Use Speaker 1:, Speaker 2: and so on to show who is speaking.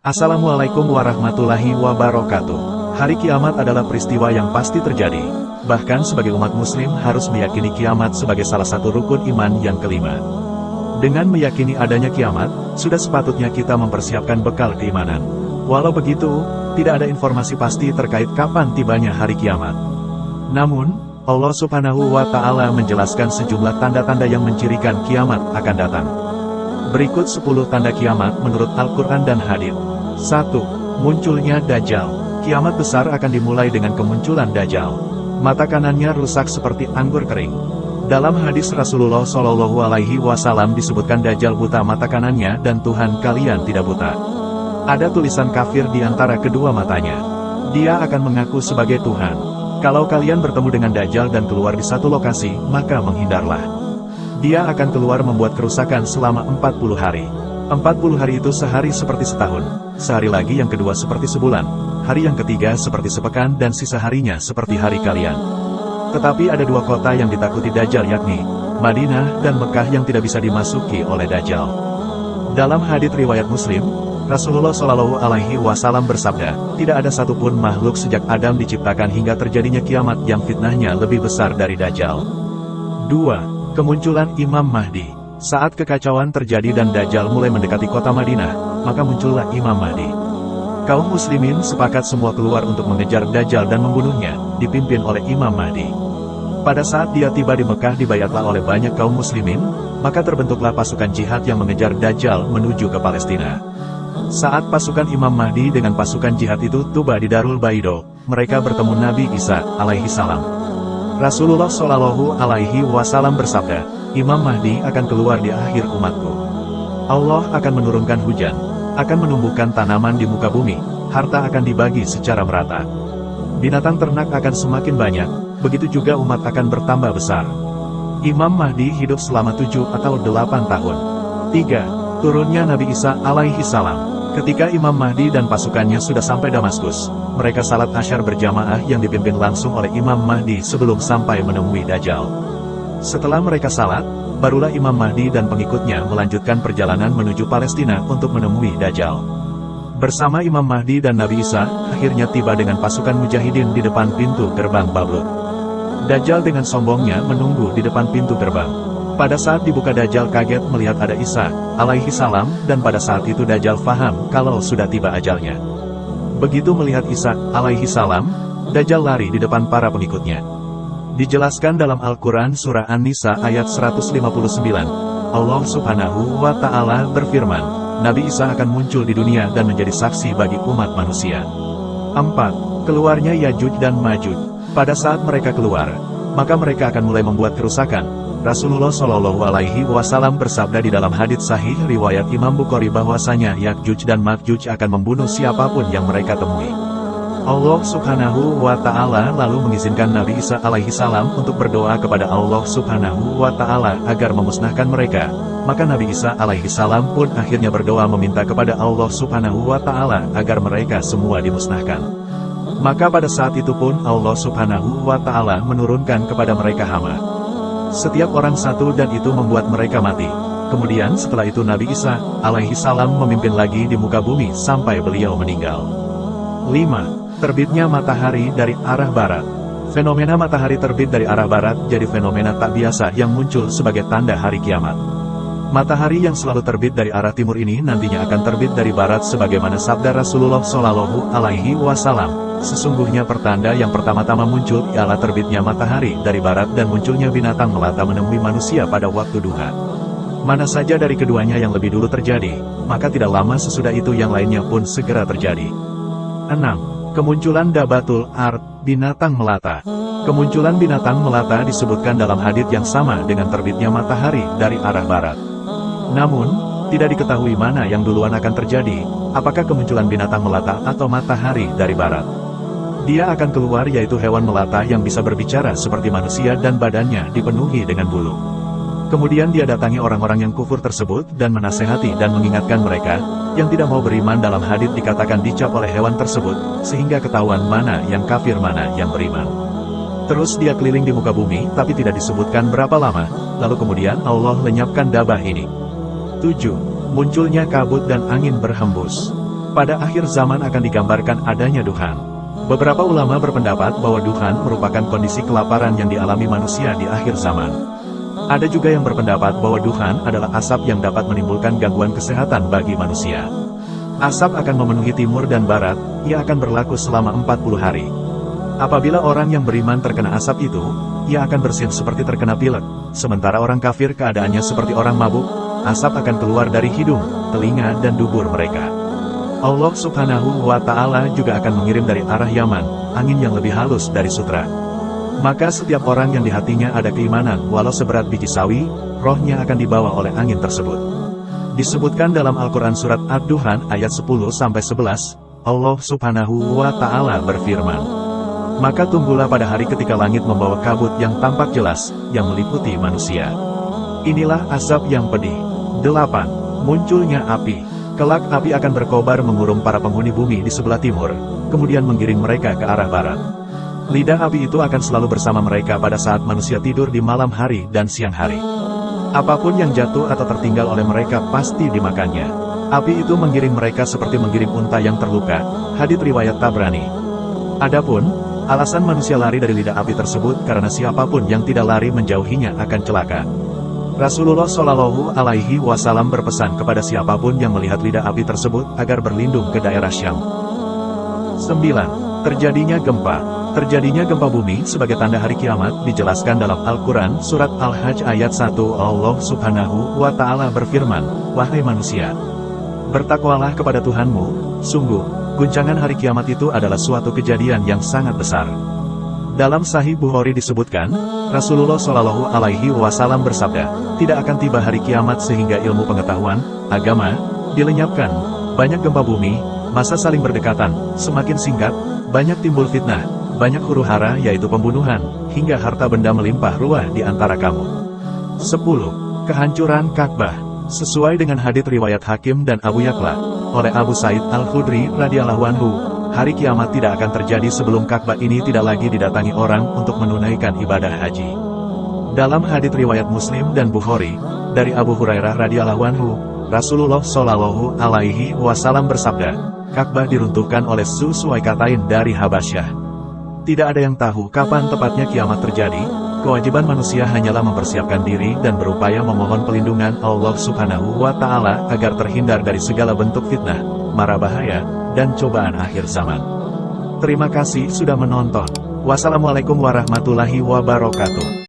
Speaker 1: Assalamualaikum warahmatullahi wabarakatuh. Hari kiamat adalah peristiwa yang pasti terjadi. Bahkan sebagai umat muslim harus meyakini kiamat sebagai salah satu rukun iman yang kelima. Dengan meyakini adanya kiamat, sudah sepatutnya kita mempersiapkan bekal keimanan. Walau begitu, tidak ada informasi pasti terkait kapan tibanya hari kiamat. Namun, Allah Subhanahu wa Ta'ala menjelaskan sejumlah tanda-tanda yang mencirikan kiamat akan datang. Berikut 10 tanda kiamat menurut Al-Quran dan Hadits. 1. Munculnya Dajjal. Kiamat besar akan dimulai dengan kemunculan Dajjal. Mata kanannya rusak seperti anggur kering. Dalam hadis Rasulullah Shallallahu Alaihi Wasallam disebutkan Dajjal buta mata kanannya dan Tuhan kalian tidak buta. Ada tulisan kafir di antara kedua matanya. Dia akan mengaku sebagai Tuhan. Kalau kalian bertemu dengan Dajjal dan keluar di satu lokasi, maka menghindarlah. Dia akan keluar membuat kerusakan selama 40 hari. 40 hari itu sehari seperti setahun, sehari lagi yang kedua seperti sebulan, hari yang ketiga seperti sepekan dan sisa harinya seperti hari kalian. Tetapi ada 2 kota yang ditakuti Dajjal yakni Madinah dan Mekah yang tidak bisa dimasuki oleh Dajjal. Dalam hadits riwayat Muslim, Rasulullah Shallallahu Alaihi Wasallam bersabda, tidak ada satupun makhluk sejak Adam diciptakan hingga terjadinya kiamat yang fitnahnya lebih besar dari Dajjal. 2. Kemunculan Imam Mahdi. Saat kekacauan terjadi dan Dajjal mulai mendekati kota Madinah, maka muncullah Imam Mahdi. Kaum muslimin sepakat semua keluar untuk mengejar Dajjal dan membunuhnya, dipimpin oleh Imam Mahdi. Pada saat dia tiba di Mekah dibayatlah oleh banyak kaum muslimin, maka terbentuklah pasukan jihad yang mengejar Dajjal menuju ke Palestina. Saat pasukan Imam Mahdi dengan pasukan jihad itu tiba di Darul Baido, mereka bertemu Nabi Isa alaihi salam. Rasulullah Shallallahu Alaihi Wasallam bersabda, Imam Mahdi akan keluar di akhir umatku. Allah akan menurunkan hujan, akan menumbuhkan tanaman di muka bumi, harta akan dibagi secara merata. Binatang ternak akan semakin banyak, begitu juga umat akan bertambah besar. Imam Mahdi hidup selama 7 atau 8 tahun. 3. Turunnya Nabi Isa alaihi salam. Ketika Imam Mahdi dan pasukannya sudah sampai Damaskus, mereka salat asyar berjamaah yang dipimpin langsung oleh Imam Mahdi sebelum sampai menemui Dajjal. Setelah mereka salat, barulah Imam Mahdi dan pengikutnya melanjutkan perjalanan menuju Palestina untuk menemui Dajjal. Bersama Imam Mahdi dan Nabi Isa, akhirnya tiba dengan pasukan mujahidin di depan pintu gerbang Bablut. Dajjal dengan sombongnya menunggu di depan pintu gerbang. Pada saat dibuka Dajjal kaget melihat ada Isa alaihi salam dan pada saat itu Dajjal faham kalau sudah tiba ajalnya. Begitu melihat Isa alaihi salam, Dajjal lari di depan para pengikutnya. Dijelaskan dalam Al-Quran Surah An-Nisa ayat 159, Allah Subhanahu wa Ta'ala berfirman, Nabi Isa akan muncul di dunia dan menjadi saksi bagi umat manusia. 4. Keluarnya Yajuj dan Majuj. Pada saat mereka keluar, maka mereka akan mulai membuat kerusakan. Rasulullah Shallallahu Alaihi Wasallam bersabda di dalam hadits sahih riwayat Imam Bukhari bahwasanya Yajuj dan Majuj akan membunuh siapapun yang mereka temui. Allah Subhanahu wa Ta'ala lalu mengizinkan Nabi Isa alaihi salam untuk berdoa kepada Allah Subhanahu wa Ta'ala agar memusnahkan mereka. Maka Nabi Isa alaihi salam pun akhirnya berdoa meminta kepada Allah Subhanahu wa Ta'ala agar mereka semua dimusnahkan. Maka pada saat itu pun Allah Subhanahu wa Ta'ala menurunkan kepada mereka hama. Setiap orang satu dan itu membuat mereka mati. Kemudian setelah itu Nabi Isa alaihi salam memimpin lagi di muka bumi sampai beliau meninggal. 5. Terbitnya matahari dari arah barat. Fenomena matahari terbit dari arah barat jadi fenomena tak biasa yang muncul sebagai tanda hari kiamat. Matahari yang selalu terbit dari arah timur ini nantinya akan terbit dari barat sebagaimana sabda Rasulullah Shallallahu Alaihi Wasallam. Sesungguhnya pertanda yang pertama-tama muncul ialah terbitnya matahari dari barat dan munculnya binatang melata menemui manusia pada waktu duha. Mana saja dari keduanya yang lebih dulu terjadi, maka tidak lama sesudah itu yang lainnya pun segera terjadi. 6. Kemunculan Dabatul Ard, binatang melata. Kemunculan binatang melata disebutkan dalam hadits yang sama dengan terbitnya matahari dari arah barat. Namun, tidak diketahui mana yang duluan akan terjadi, apakah kemunculan binatang melata atau matahari dari barat. Dia akan keluar yaitu hewan melata yang bisa berbicara seperti manusia dan badannya dipenuhi dengan bulu. Kemudian dia datangi orang-orang yang kufur tersebut dan menasehati dan mengingatkan mereka, yang tidak mau beriman dalam hadits dikatakan dicap oleh hewan tersebut, sehingga ketahuan mana yang kafir mana yang beriman. Terus dia keliling di muka bumi tapi tidak disebutkan berapa lama, lalu kemudian Allah lenyapkan dabah ini. 7. Munculnya kabut dan angin berhembus. Pada akhir zaman akan digambarkan adanya duhan. Beberapa ulama berpendapat bahwa duhan merupakan kondisi kelaparan yang dialami manusia di akhir zaman. Ada juga yang berpendapat bahwa duhan adalah asap yang dapat menimbulkan gangguan kesehatan bagi manusia. Asap akan memenuhi timur dan barat, ia akan berlaku selama 40 hari. Apabila orang yang beriman terkena asap itu, ia akan bersin seperti terkena pilek, sementara orang kafir keadaannya seperti orang mabuk, asap akan keluar dari hidung, telinga dan dubur mereka. Allah Subhanahu wa Ta'ala juga akan mengirim dari arah Yaman, angin yang lebih halus dari sutra. Maka setiap orang yang di hatinya ada keimanan, walau seberat biji sawi, rohnya akan dibawa oleh angin tersebut. Disebutkan dalam Al-Quran Surat Ad-Duhan ayat 10-11, Allah Subhanahu wa Ta'ala berfirman, "Maka tunggulah pada hari ketika langit membawa kabut yang tampak jelas, yang meliputi manusia. Inilah azab yang pedih." 8. Munculnya api. Kelak api akan berkobar mengurung para penghuni bumi di sebelah timur, kemudian menggiring mereka ke arah barat. Lidah api itu akan selalu bersama mereka pada saat manusia tidur di malam hari dan siang hari. Apapun yang jatuh atau tertinggal oleh mereka pasti dimakannya. Api itu menggiring mereka seperti menggiring unta yang terluka, hadits riwayat Tabrani. Adapun alasan manusia lari dari lidah api tersebut karena siapapun yang tidak lari menjauhinya akan celaka. Rasulullah Shallallahu Alaihi Wasallam berpesan kepada siapapun yang melihat lidah api tersebut agar berlindung ke daerah Syam. 9. Terjadinya gempa. Terjadinya gempa bumi sebagai tanda hari kiamat dijelaskan dalam Al-Quran Surat Al-Hajj ayat 1. Allah Subhanahu wa Ta'ala berfirman, "Wahai manusia, bertakwalah kepada Tuhanmu, sungguh, guncangan hari kiamat itu adalah suatu kejadian yang sangat besar." Dalam Sahih Bukhari disebutkan, Rasulullah Shallallahu Alaihi Wasallam bersabda, "Tidak akan tiba hari kiamat sehingga ilmu pengetahuan, agama, dilenyapkan, banyak gempa bumi, masa saling berdekatan, semakin singkat, banyak timbul fitnah, banyak huru-hara yaitu pembunuhan, hingga harta benda melimpah ruah di antara kamu." 10. Kehancuran Ka'bah. Sesuai dengan hadits riwayat Hakim dan Abu Ya'la, oleh Abu Sa'id Al-Khudri radhiyallahu anhu, hari kiamat tidak akan terjadi sebelum Ka'bah ini tidak lagi didatangi orang untuk menunaikan ibadah haji. Dalam hadits riwayat Muslim dan Bukhari, dari Abu Hurairah radhiyallahu anhu, Rasulullah Shallallahu Alaihi Wasallam bersabda, "Ka'bah diruntuhkan oleh Suwaikatain dari Habasyah." Tidak ada yang tahu kapan tepatnya kiamat terjadi. Kewajiban manusia hanyalah mempersiapkan diri dan berupaya memohon pelindungan Allah Subhanahu wa Ta'ala agar terhindar dari segala bentuk fitnah, mara bahaya, dan cobaan akhir zaman. Terima kasih sudah menonton. Wassalamualaikum warahmatullahi wabarakatuh.